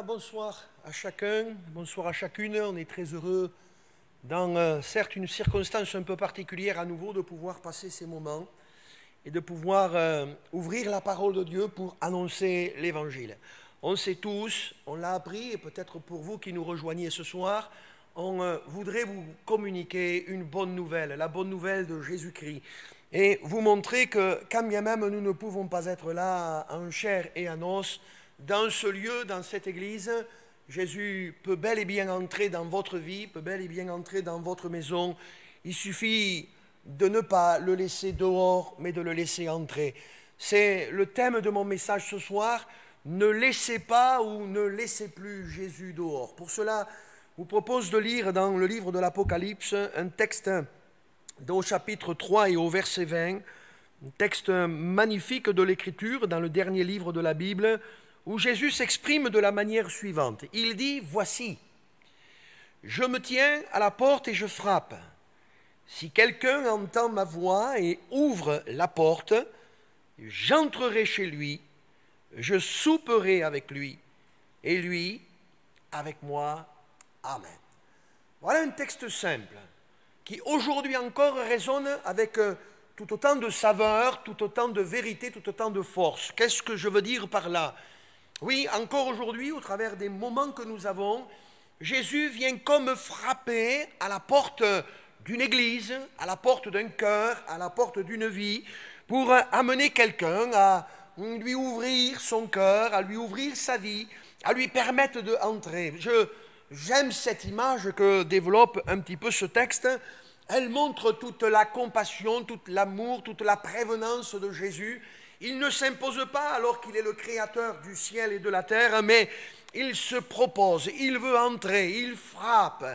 Voilà, bonsoir à chacun, bonsoir à chacune. On est très heureux, dans certes une circonstance un peu particulière à nouveau, de pouvoir passer ces moments et de pouvoir ouvrir la parole de Dieu pour annoncer l'Évangile. On sait tous, on l'a appris, et peut-être pour vous qui nous rejoignez ce soir, on voudrait vous communiquer une bonne nouvelle, la bonne nouvelle de Jésus-Christ, et vous montrer que, quand bien même nous ne pouvons pas être là en chair et en os, dans ce lieu, dans cette église, Jésus peut bel et bien entrer dans votre vie, peut bel et bien entrer dans votre maison. Il suffit de ne pas le laisser dehors, mais de le laisser entrer. C'est le thème de mon message ce soir. Ne laissez pas ou ne laissez plus Jésus dehors. Pour cela, je vous propose de lire dans le livre de l'Apocalypse un texte au chapitre 3 et au verset 20, un texte magnifique de l'Écriture, dans le dernier livre de la Bible, où Jésus s'exprime de la manière suivante. Il dit, « Voici, je me tiens à la porte et je frappe. Si quelqu'un entend ma voix et ouvre la porte, j'entrerai chez lui, je souperai avec lui, et lui avec moi. Amen. » Voilà un texte simple, qui aujourd'hui encore résonne avec tout autant de saveur, tout autant de vérité, tout autant de force. Qu'est-ce que je veux dire par là ? Oui, encore aujourd'hui, au travers des moments que nous avons, Jésus vient comme frapper à la porte d'une église, à la porte d'un cœur, à la porte d'une vie, pour amener quelqu'un à lui ouvrir son cœur, à lui ouvrir sa vie, à lui permettre d'entrer. J'aime cette image que développe un petit peu ce texte. Elle montre toute la compassion, tout l'amour, toute la prévenance de Jésus. Il ne s'impose pas alors qu'il est le créateur du ciel et de la terre, mais il se propose, il veut entrer, il frappe.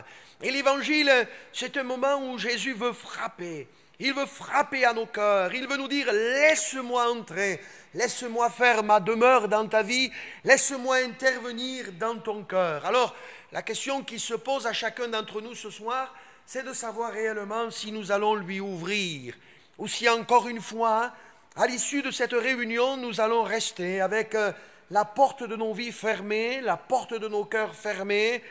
Et l'évangile, c'est un moment où Jésus veut frapper. Il veut frapper à nos cœurs, il veut nous dire « Laisse-moi entrer, laisse-moi faire ma demeure dans ta vie, laisse-moi intervenir dans ton cœur. » Alors, la question qui se pose à chacun d'entre nous ce soir, c'est de savoir réellement si nous allons lui ouvrir, ou si encore une fois, à l'issue de cette réunion, nous allons rester avec la porte de nos vies fermée, la porte de nos cœurs fermée,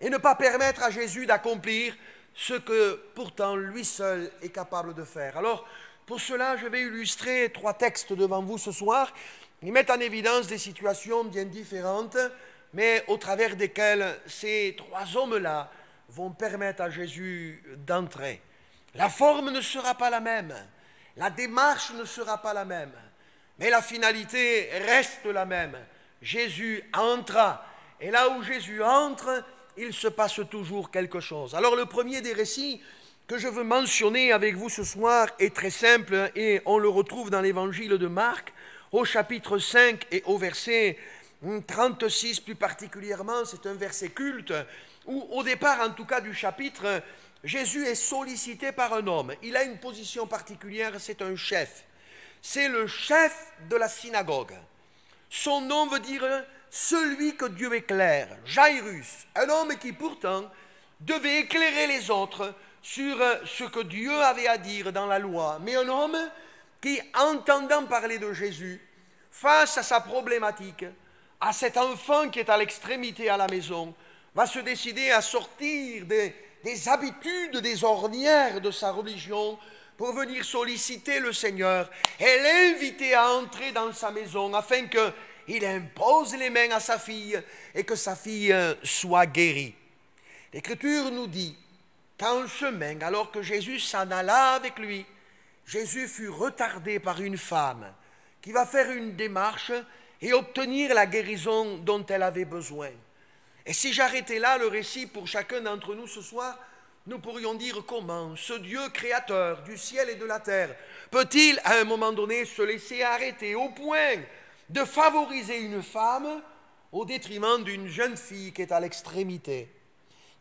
et ne pas permettre à Jésus d'accomplir ce que pourtant lui seul est capable de faire. Alors, pour cela, je vais illustrer 3 textes devant vous ce soir. Ils mettent en évidence des situations bien différentes, mais au travers desquelles ces 3 hommes-là vont permettre à Jésus d'entrer. La forme ne sera pas la même. La démarche ne sera pas la même, mais la finalité reste la même. Jésus entra, et là où Jésus entre, il se passe toujours quelque chose. Alors le premier des récits que je veux mentionner avec vous ce soir est très simple, et on le retrouve dans l'évangile de Marc, au chapitre 5 et au verset 36 plus particulièrement. C'est un verset culte, où au départ en tout cas du chapitre, Jésus est sollicité par un homme. Il a une position particulière, c'est un chef. C'est le chef de la synagogue. Son nom veut dire « celui que Dieu éclaire », Jairus, un homme qui pourtant devait éclairer les autres sur ce que Dieu avait à dire dans la loi. Mais un homme qui, entendant parler de Jésus, face à sa problématique, à cet enfant qui est à l'extrémité à la maison, va se décider à sortir des habitudes, des ornières de sa religion pour venir solliciter le Seigneur et l'inviter à entrer dans sa maison afin qu'il impose les mains à sa fille et que sa fille soit guérie. L'Écriture nous dit qu'en chemin, alors que Jésus s'en alla avec lui, Jésus fut retardé par une femme qui va faire une démarche et obtenir la guérison dont elle avait besoin. Et si j'arrêtais là le récit pour chacun d'entre nous ce soir, nous pourrions dire comment ce Dieu créateur du ciel et de la terre peut-il à un moment donné se laisser arrêter au point de favoriser une femme au détriment d'une jeune fille qui est à l'extrémité.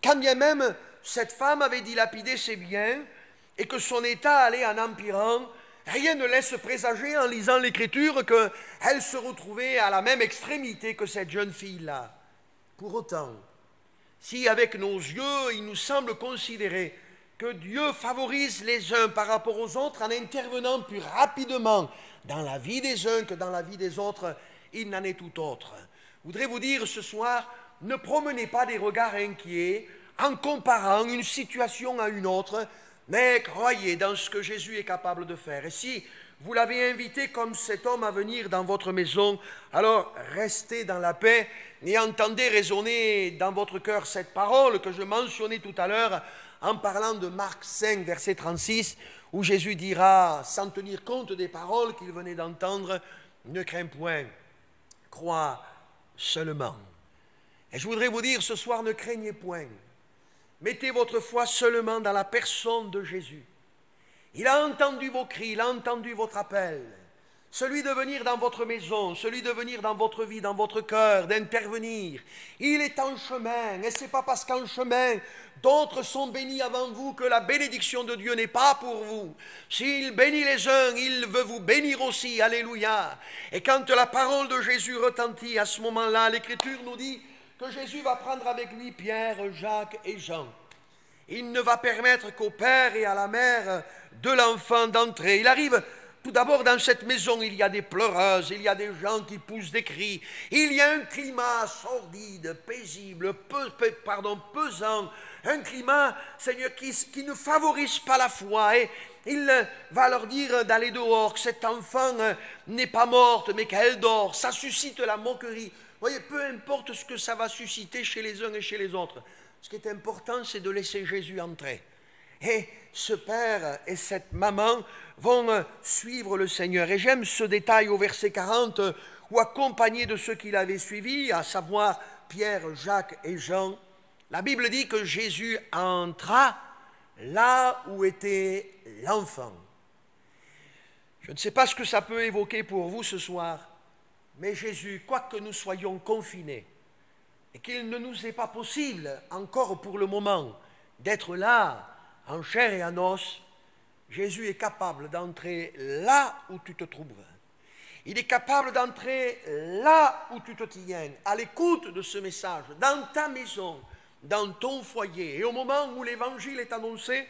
Quand bien même cette femme avait dilapidé ses biens et que son état allait en empirant, rien ne laisse présager en lisant l'Écriture qu'elle se retrouvait à la même extrémité que cette jeune fille-là. Pour autant, si avec nos yeux, il nous semble considérer que Dieu favorise les uns par rapport aux autres en intervenant plus rapidement dans la vie des uns que dans la vie des autres, il n'en est tout autre. voudrais vous dire ce soir, ne promenez pas des regards inquiets en comparant une situation à une autre, mais croyez dans ce que Jésus est capable de faire. Et si vous l'avez invité comme cet homme à venir dans votre maison, alors restez dans la paix et entendez résonner dans votre cœur cette parole que je mentionnais tout à l'heure en parlant de Marc 5, verset 36, où Jésus dira, sans tenir compte des paroles qu'il venait d'entendre, « Ne crains point, crois seulement ». Et je voudrais vous dire ce soir, ne craignez point. Mettez votre foi seulement dans la personne de Jésus. Il a entendu vos cris, il a entendu votre appel. Celui de venir dans votre maison, celui de venir dans votre vie, dans votre cœur, d'intervenir. Il est en chemin, et ce n'est pas parce qu'en chemin, d'autres sont bénis avant vous que la bénédiction de Dieu n'est pas pour vous. S'il bénit les uns, il veut vous bénir aussi, alléluia. Et quand la parole de Jésus retentit à ce moment-là, l'Écriture nous dit que Jésus va prendre avec lui Pierre, Jacques et Jean. Il ne va permettre qu'au père et à la mère de l'enfant d'entrer. Il arrive tout d'abord dans cette maison, il y a des pleureuses, il y a des gens qui poussent des cris, il y a un climat sordide, paisible, pesant, un climat, Seigneur, qui ne favorise pas la foi. Et il va leur dire d'aller dehors, que cet enfant n'est pas morte, mais qu'elle dort. Ça suscite la moquerie. Vous voyez, peu importe ce que ça va susciter chez les uns et chez les autres. Ce qui est important, c'est de laisser Jésus entrer. Et ce père et cette maman vont suivre le Seigneur. Et j'aime ce détail au verset 40, où accompagné de ceux qui l'avaient suivi, à savoir Pierre, Jacques et Jean, la Bible dit que Jésus entra là où était l'enfant. Je ne sais pas ce que ça peut évoquer pour vous ce soir, mais Jésus, quoique nous soyons confinés, et qu'il ne nous est pas possible, encore pour le moment, d'être là, en chair et en os, Jésus est capable d'entrer là où tu te trouves. Il est capable d'entrer là où tu te tiens, à l'écoute de ce message, dans ta maison, dans ton foyer. Et au moment où l'évangile est annoncé,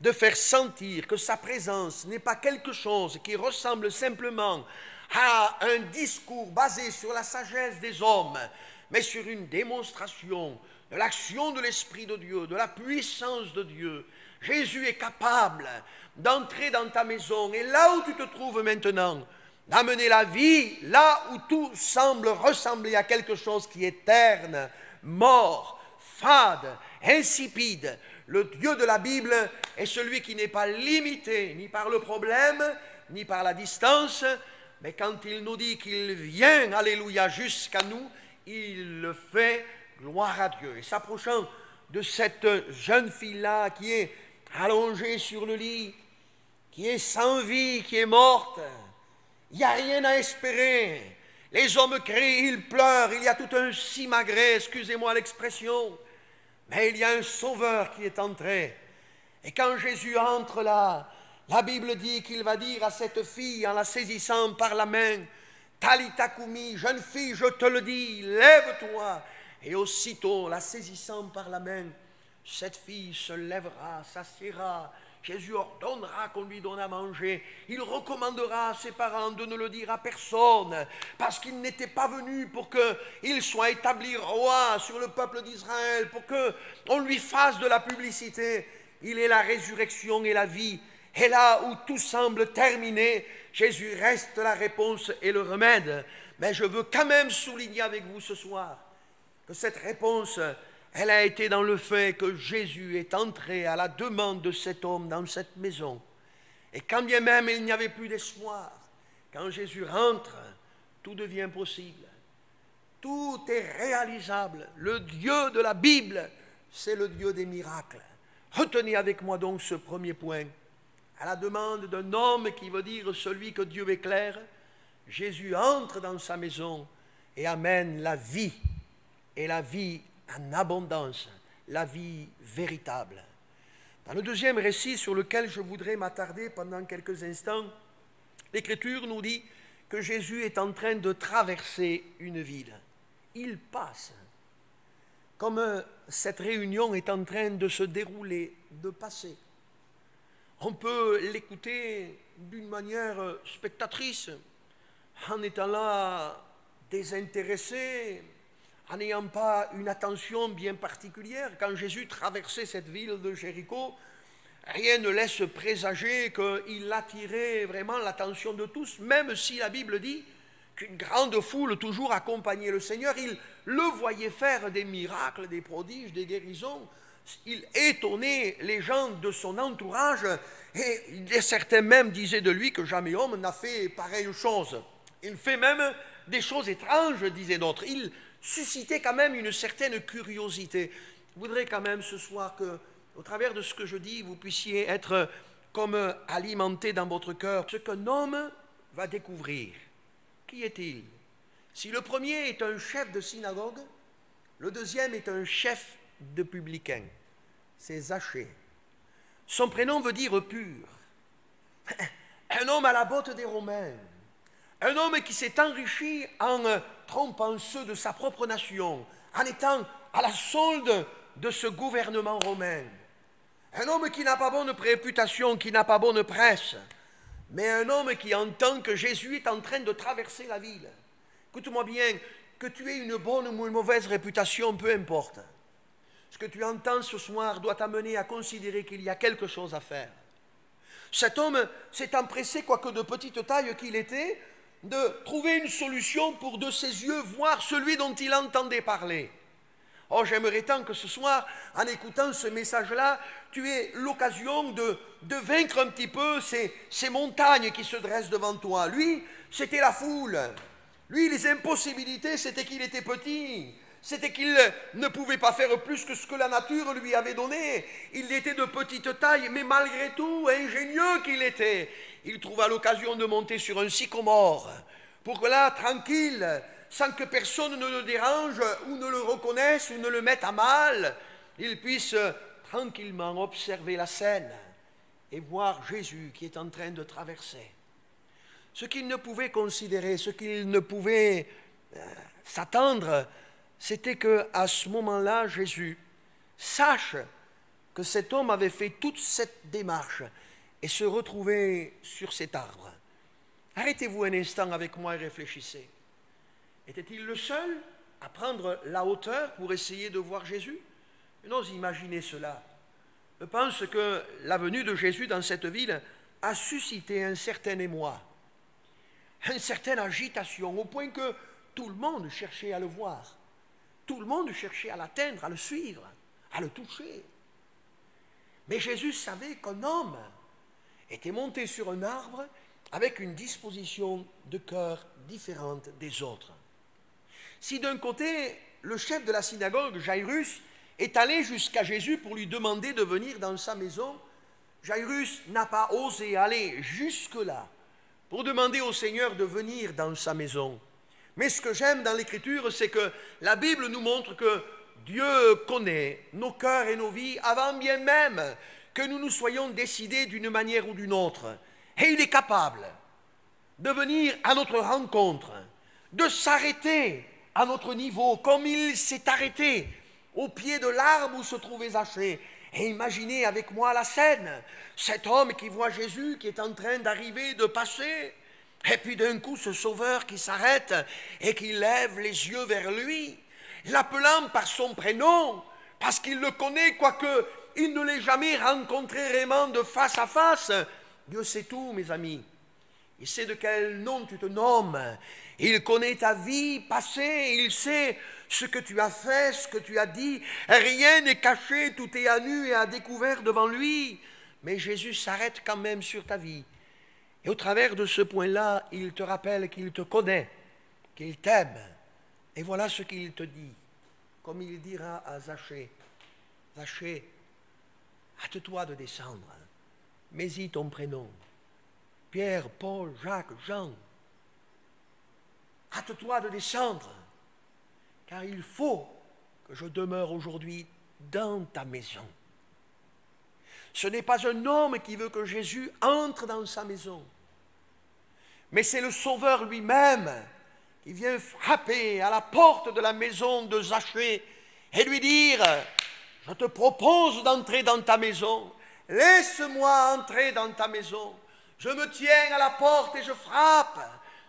de faire sentir que sa présence n'est pas quelque chose qui ressemble simplement à un discours basé sur la sagesse des hommes, mais sur une démonstration de l'action de l'Esprit de Dieu, de la puissance de Dieu. Jésus est capable d'entrer dans ta maison et là où tu te trouves maintenant, d'amener la vie là où tout semble ressembler à quelque chose qui est terne, mort, fade, insipide. Le Dieu de la Bible est celui qui n'est pas limité ni par le problème, ni par la distance, mais quand il nous dit qu'il vient, alléluia, jusqu'à nous, il le fait, gloire à Dieu. Et s'approchant de cette jeune fille-là qui est allongée sur le lit, qui est sans vie, qui est morte, il n'y a rien à espérer. Les hommes crient, ils pleurent, il y a tout un simagrée, excusez-moi l'expression, mais il y a un sauveur qui est entré. Et quand Jésus entre là, la Bible dit qu'il va dire à cette fille, en la saisissant par la main, « Talita kumi, jeune fille, je te le dis, lève-toi » Et aussitôt, la saisissant par la main, cette fille se lèvera, s'assiera. Jésus ordonnera qu'on lui donne à manger. Il recommandera à ses parents de ne le dire à personne, parce qu'il n'était pas venu pour qu'il soit établi roi sur le peuple d'Israël, pour qu'on lui fasse de la publicité. Il est la résurrection et la vie. Et là où tout semble terminé, Jésus reste la réponse et le remède. Mais je veux quand même souligner avec vous ce soir que cette réponse, elle a été dans le fait que Jésus est entré à la demande de cet homme dans cette maison. Et quand bien même il n'y avait plus d'espoir, quand Jésus rentre, tout devient possible. Tout est réalisable. Le Dieu de la Bible, c'est le Dieu des miracles. Retenez avec moi donc ce premier point. À la demande d'un homme qui veut dire celui que Dieu éclaire, Jésus entre dans sa maison et amène la vie, et la vie en abondance, la vie véritable. Dans le deuxième récit sur lequel je voudrais m'attarder pendant quelques instants, l'Écriture nous dit que Jésus est en train de traverser une ville. Il passe. Comme cette réunion est en train de se dérouler, de passer. On peut l'écouter d'une manière spectatrice, en étant là désintéressé, en n'ayant pas une attention bien particulière. Quand Jésus traversait cette ville de Jéricho, rien ne laisse présager qu'il attirait vraiment l'attention de tous, même si la Bible dit qu'une grande foule toujours accompagnait le Seigneur. Il le voyait faire des miracles, des prodiges, des guérisons. Il étonnait les gens de son entourage et certains même disaient de lui que jamais homme n'a fait pareille chose. Il fait même des choses étranges, disaient d'autres. Il suscitait quand même une certaine curiosité. Je voudrais quand même ce soir que, au travers de ce que je dis, vous puissiez être comme alimenté dans votre cœur ce qu'un homme va découvrir. Qui est-il? Si le premier est un chef de synagogue, le deuxième est un chef de publicains. C'est Zachée. Son prénom veut dire pur. Un homme à la botte des Romains. Un homme qui s'est enrichi en trompant ceux de sa propre nation, en étant à la solde de ce gouvernement romain. Un homme qui n'a pas bonne réputation, qui n'a pas bonne presse, mais un homme qui entend que Jésus est en train de traverser la ville. Écoute-moi bien, que tu aies une bonne ou une mauvaise réputation, peu importe. Ce que tu entends ce soir doit t'amener à considérer qu'il y a quelque chose à faire. Cet homme s'est empressé, quoique de petite taille qu'il était, de trouver une solution pour de ses yeux voir celui dont il entendait parler. Oh, j'aimerais tant que ce soir, en écoutant ce message-là, tu aies l'occasion de vaincre un petit peu ces montagnes qui se dressent devant toi. Lui, c'était la foule. Lui, les impossibilités, c'était qu'il était petit. C'était qu'il ne pouvait pas faire plus que ce que la nature lui avait donné. Il était de petite taille, mais malgré tout, ingénieux qu'il était, il trouva l'occasion de monter sur un sycomore, pour que là, tranquille, sans que personne ne le dérange, ou ne le reconnaisse, ou ne le mette à mal, il puisse tranquillement observer la scène et voir Jésus qui est en train de traverser. Ce qu'il ne pouvait considérer, ce qu'il ne pouvait s'attendre, c'était qu'à ce moment-là, Jésus sache que cet homme avait fait toute cette démarche et se retrouvait sur cet arbre. Arrêtez-vous un instant avec moi et réfléchissez. Était-il le seul à prendre la hauteur pour essayer de voir Jésus? N'ose imaginer cela. Je pense que la venue de Jésus dans cette ville a suscité un certain émoi, une certaine agitation, au point que tout le monde cherchait à le voir. Tout le monde cherchait à l'atteindre, à le suivre, à le toucher. Mais Jésus savait qu'un homme était monté sur un arbre avec une disposition de cœur différente des autres. Si d'un côté, le chef de la synagogue, Jairus, est allé jusqu'à Jésus pour lui demander de venir dans sa maison, Jairus n'a pas osé aller jusque-là pour demander au Seigneur de venir dans sa maison. Mais ce que j'aime dans l'Écriture, c'est que la Bible nous montre que Dieu connaît nos cœurs et nos vies avant bien même que nous nous soyons décidés d'une manière ou d'une autre. Et il est capable de venir à notre rencontre, de s'arrêter à notre niveau, comme il s'est arrêté au pied de l'arbre où se trouvait Zachée. Et imaginez avec moi la scène, cet homme qui voit Jésus qui est en train d'arriver, de passer, et puis d'un coup ce sauveur qui s'arrête et qui lève les yeux vers lui, l'appelant par son prénom, parce qu'il le connaît, quoique il ne l'ait jamais rencontré vraiment de face à face. Dieu sait tout, mes amis. Il sait de quel nom tu te nommes. Il connaît ta vie passée. Il sait ce que tu as fait, ce que tu as dit. Rien n'est caché, tout est à nu et à découvert devant lui. Mais Jésus s'arrête quand même sur ta vie. Et au travers de ce point-là, il te rappelle qu'il te connaît, qu'il t'aime. Et voilà ce qu'il te dit. Comme il dira à Zachée, Zachée, hâte-toi de descendre. Mets-y ton prénom. Pierre, Paul, Jacques, Jean. Hâte-toi de descendre, car il faut que je demeure aujourd'hui dans ta maison. Ce n'est pas un homme qui veut que Jésus entre dans sa maison, mais c'est le Sauveur lui-même qui vient frapper à la porte de la maison de Zachée et lui dire « Je te propose d'entrer dans ta maison, laisse-moi entrer dans ta maison, je me tiens à la porte et je frappe.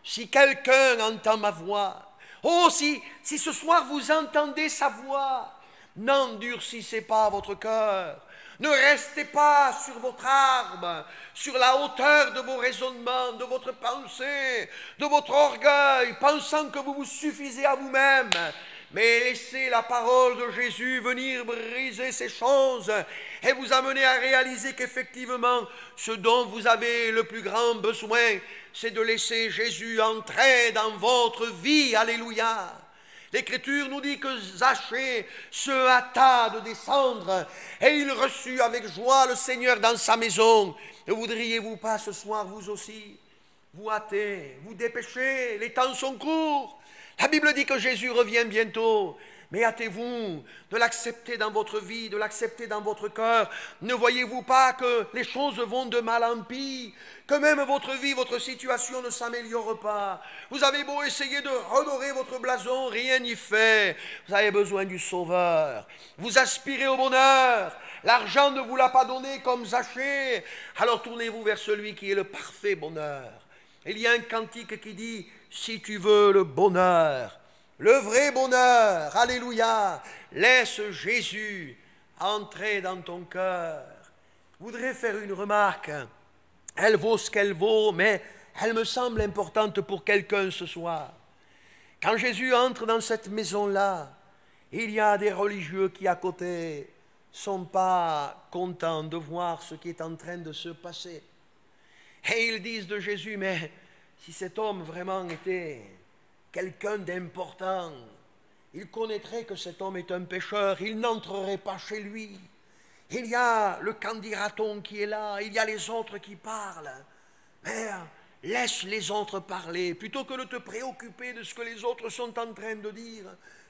Si quelqu'un entend ma voix, Oh, si ce soir vous entendez sa voix, n'endurcissez pas votre cœur. Ne restez pas sur votre arbre, sur la hauteur de vos raisonnements, de votre pensée, de votre orgueil, pensant que vous vous suffisez à vous-même. Mais laissez la parole de Jésus venir briser ces choses et vous amener à réaliser qu'effectivement, ce dont vous avez le plus grand besoin, c'est de laisser Jésus entrer dans votre vie. Alléluia. L'Écriture nous dit que Zachée se hâta de descendre et il reçut avec joie le Seigneur dans sa maison. Ne voudriez-vous pas ce soir, vous aussi, vous hâter, vous dépêcher? Les temps sont courts. La Bible dit que Jésus revient bientôt. Mais hâtez-vous de l'accepter dans votre vie, de l'accepter dans votre cœur. Ne voyez-vous pas que les choses vont de mal en pis, que même votre vie, votre situation ne s'améliore pas? Vous avez beau essayer de redorer votre blason, rien n'y fait. Vous avez besoin du Sauveur. Vous aspirez au bonheur. L'argent ne vous l'a pas donné comme Zachée. Alors tournez-vous vers celui qui est le parfait bonheur. Il y a un cantique qui dit « Si tu veux le bonheur », le vrai bonheur, alléluia, laisse Jésus entrer dans ton cœur. Je voudrais faire une remarque. Elle vaut ce qu'elle vaut, mais elle me semble importante pour quelqu'un ce soir. Quand Jésus entre dans cette maison-là, il y a des religieux qui à côté ne sont pas contents de voir ce qui est en train de se passer. Et ils disent de Jésus, mais si cet homme vraiment était quelqu'un d'important, il connaîtrait que cet homme est un pécheur, il n'entrerait pas chez lui. Il y a le candidaton qui est là, il y a les autres qui parlent. Mais laisse les autres parler, plutôt que de te préoccuper de ce que les autres sont en train de dire.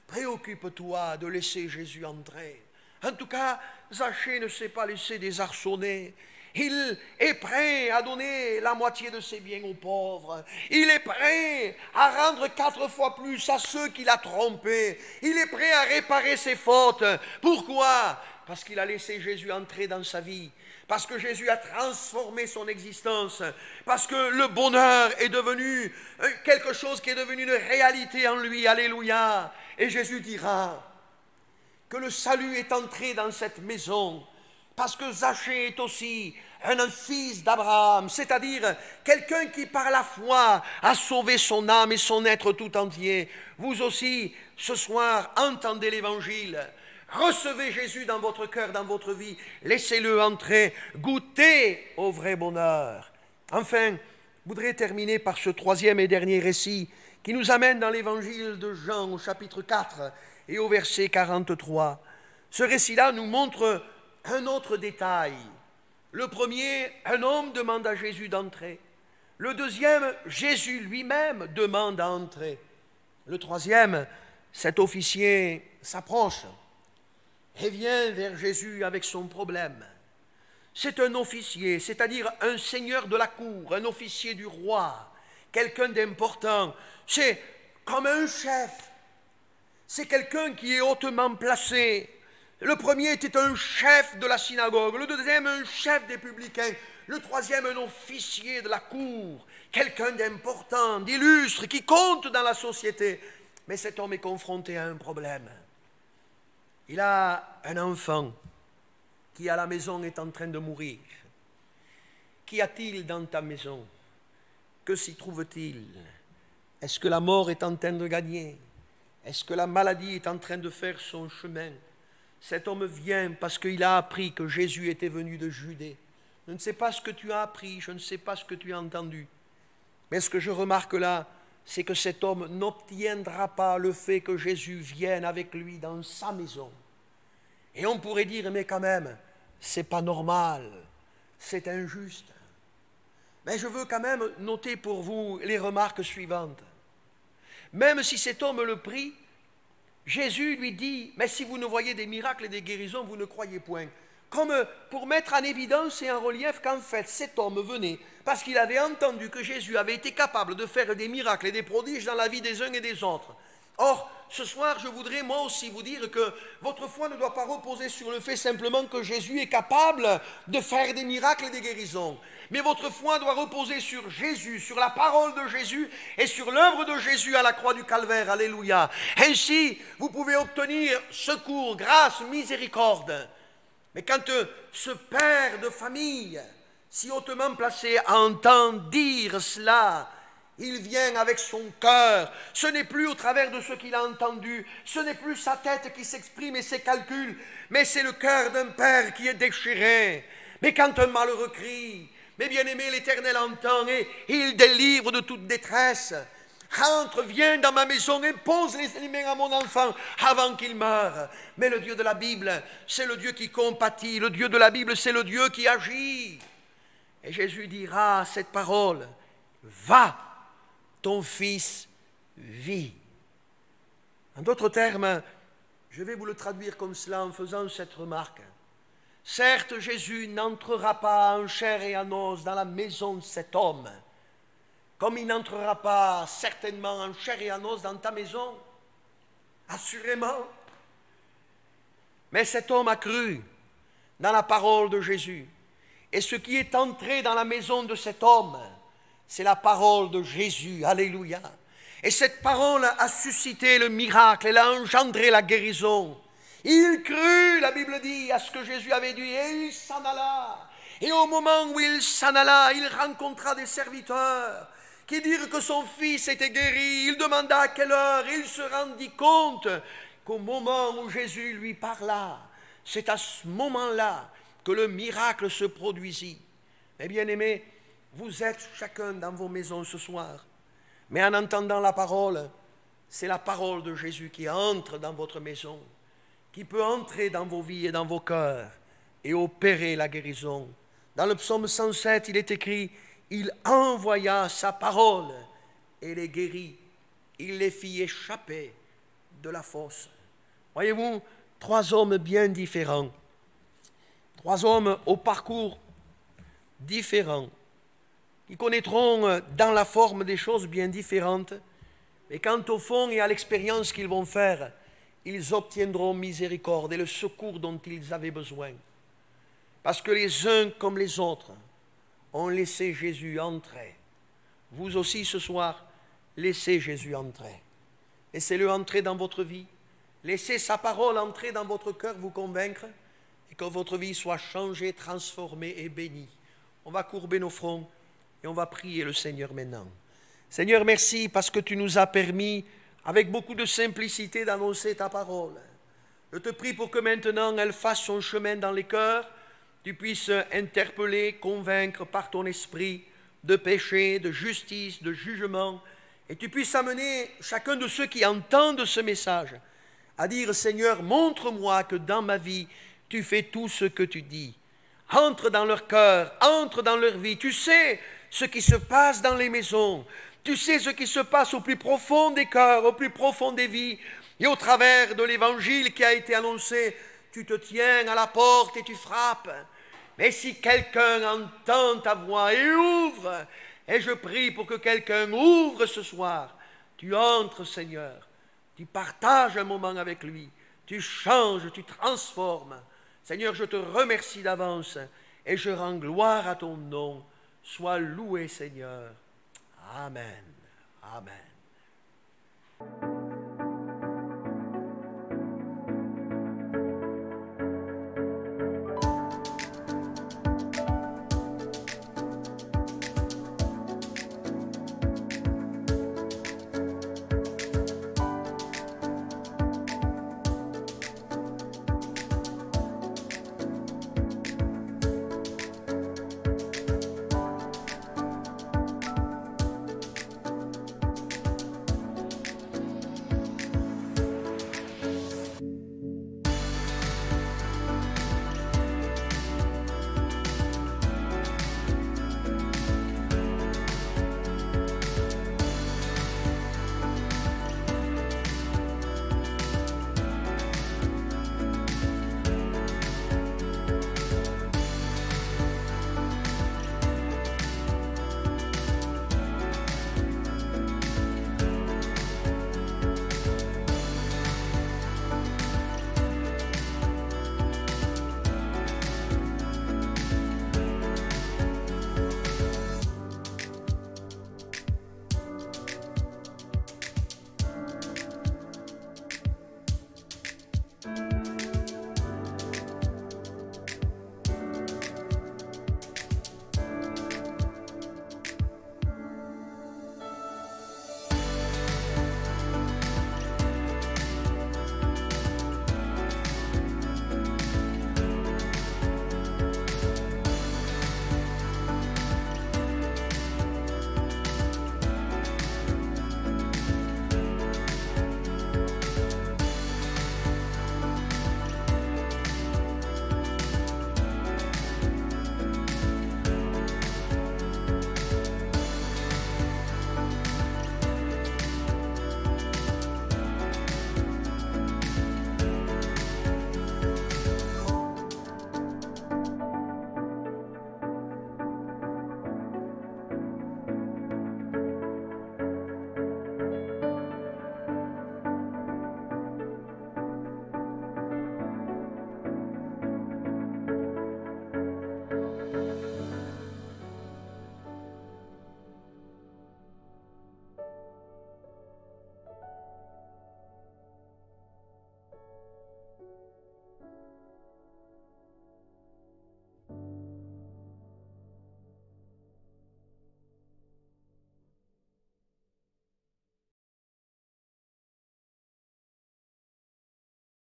Préoccupe-toi de laisser Jésus entrer. En tout cas, Zachée ne s'est pas laissé désarçonner. Il est prêt à donner la moitié de ses biens aux pauvres. Il est prêt à rendre 4 fois plus à ceux qu'il a trompés. Il est prêt à réparer ses fautes. Pourquoi? Parce qu'il a laissé Jésus entrer dans sa vie. Parce que Jésus a transformé son existence. Parce que le bonheur est devenu quelque chose qui est devenu une réalité en lui. Alléluia. Et Jésus dira que le salut est entré dans cette maison. Parce que Zachée est aussi un fils d'Abraham, c'est-à-dire quelqu'un qui par la foi a sauvé son âme et son être tout entier. Vous aussi, ce soir, entendez l'Évangile. Recevez Jésus dans votre cœur, dans votre vie. Laissez-le entrer, goûtez au vrai bonheur. Enfin, je voudrais terminer par ce 3e et dernier récit qui nous amène dans l'Évangile de Jean au chapitre 4 et au verset 43. Ce récit-là nous montre un autre détail. Le premier, un homme demande à Jésus d'entrer. Le deuxième, Jésus lui-même demande à entrer. Le troisième, cet officier s'approche et vient vers Jésus avec son problème. C'est un officier, c'est-à-dire un seigneur de la cour, un officier du roi, quelqu'un d'important. C'est comme un chef. C'est quelqu'un qui est hautement placé. Le premier était un chef de la synagogue, le deuxième un chef des publicains, le troisième un officier de la cour, quelqu'un d'important, d'illustre, qui compte dans la société. Mais cet homme est confronté à un problème. Il a un enfant qui à la maison est en train de mourir. Qu'y a-t-il dans ta maison? Que s'y trouve-t-il? Est-ce que la mort est en train de gagner? Est-ce que la maladie est en train de faire son chemin? Cet homme vient parce qu'il a appris que Jésus était venu de Judée. Je ne sais pas ce que tu as appris, je ne sais pas ce que tu as entendu. Mais ce que je remarque là, c'est que cet homme n'obtiendra pas le fait que Jésus vienne avec lui dans sa maison. Et on pourrait dire, mais quand même, c'est pas normal, c'est injuste. Mais je veux quand même noter pour vous les remarques suivantes. Même si cet homme le prie, Jésus lui dit, mais si vous ne voyez des miracles et des guérisons, vous ne croyez point. Comme pour mettre en évidence et en relief qu'en fait cet homme venait parce qu'il avait entendu que Jésus avait été capable de faire des miracles et des prodiges dans la vie des uns et des autres. Or, ce soir, je voudrais moi aussi vous dire que votre foi ne doit pas reposer sur le fait simplement que Jésus est capable de faire des miracles et des guérisons. Mais votre foi doit reposer sur Jésus, sur la parole de Jésus et sur l'œuvre de Jésus à la croix du Calvaire. Alléluia. Ainsi, vous pouvez obtenir secours, grâce, miséricorde. Mais quand ce père de famille, si hautement placé, entend dire cela, il vient avec son cœur. Ce n'est plus au travers de ce qu'il a entendu. Ce n'est plus sa tête qui s'exprime et ses calculs, mais c'est le cœur d'un père qui est déchiré. Mais quand un malheureux crie, mes bien-aimés, l'Éternel entend et il délivre de toute détresse. Rentre, viens dans ma maison et pose les mains à mon enfant avant qu'il meure. Mais le Dieu de la Bible, c'est le Dieu qui compatit. Le Dieu de la Bible, c'est le Dieu qui agit. Et Jésus dira cette parole, va, ton fils vit. En d'autres termes, je vais vous le traduire comme cela en faisant cette remarque. Certes, Jésus n'entrera pas en chair et en os dans la maison de cet homme, comme il n'entrera pas certainement en chair et en os dans ta maison, assurément. Mais cet homme a cru dans la parole de Jésus. Et ce qui est entré dans la maison de cet homme, c'est la parole de Jésus. Alléluia. Et cette parole a suscité le miracle, elle a engendré la guérison. Il crut, la Bible dit, à ce que Jésus avait dit, et il s'en alla. Et au moment où il s'en alla, il rencontra des serviteurs qui dirent que son fils était guéri. Il demanda à quelle heure, et il se rendit compte qu'au moment où Jésus lui parla, c'est à ce moment-là que le miracle se produisit. Eh bien aimés, vous êtes chacun dans vos maisons ce soir, mais en entendant la parole, c'est la parole de Jésus qui entre dans votre maison, qui peut entrer dans vos vies et dans vos cœurs et opérer la guérison. Dans le psaume 107, il est écrit, il envoya sa parole et les guérit, il les fit échapper de la fosse. Voyez-vous, 3 hommes bien différents, 3 hommes au parcours différent, qui connaîtront dans la forme des choses bien différentes, mais quant au fond et à l'expérience qu'ils vont faire, ils obtiendront miséricorde et le secours dont ils avaient besoin. Parce que les uns comme les autres ont laissé Jésus entrer. Vous aussi ce soir, laissez Jésus entrer. Laissez-le entrer dans votre vie. Laissez sa parole entrer dans votre cœur, vous convaincre, et que votre vie soit changée, transformée et bénie. On va courber nos fronts et on va prier le Seigneur maintenant. Seigneur, merci parce que tu nous as permis, avec beaucoup de simplicité, d'annoncer ta parole. Je te prie pour que maintenant elle fasse son chemin dans les cœurs, tu puisses interpeller, convaincre par ton esprit de péché, de justice, de jugement, et tu puisses amener chacun de ceux qui entendent ce message à dire, Seigneur, montre-moi que dans ma vie, tu fais tout ce que tu dis. Entre dans leur cœur, entre dans leur vie. Tu sais ce qui se passe dans les maisons. Tu sais ce qui se passe au plus profond des cœurs, au plus profond des vies. Et au travers de l'évangile qui a été annoncé, tu te tiens à la porte et tu frappes. Mais si quelqu'un entend ta voix et ouvre, et je prie pour que quelqu'un ouvre ce soir, tu entres, Seigneur, tu partages un moment avec lui, tu changes, tu transformes. Seigneur, je te remercie d'avance et je rends gloire à ton nom. Sois loué, Seigneur. Amen. Amen.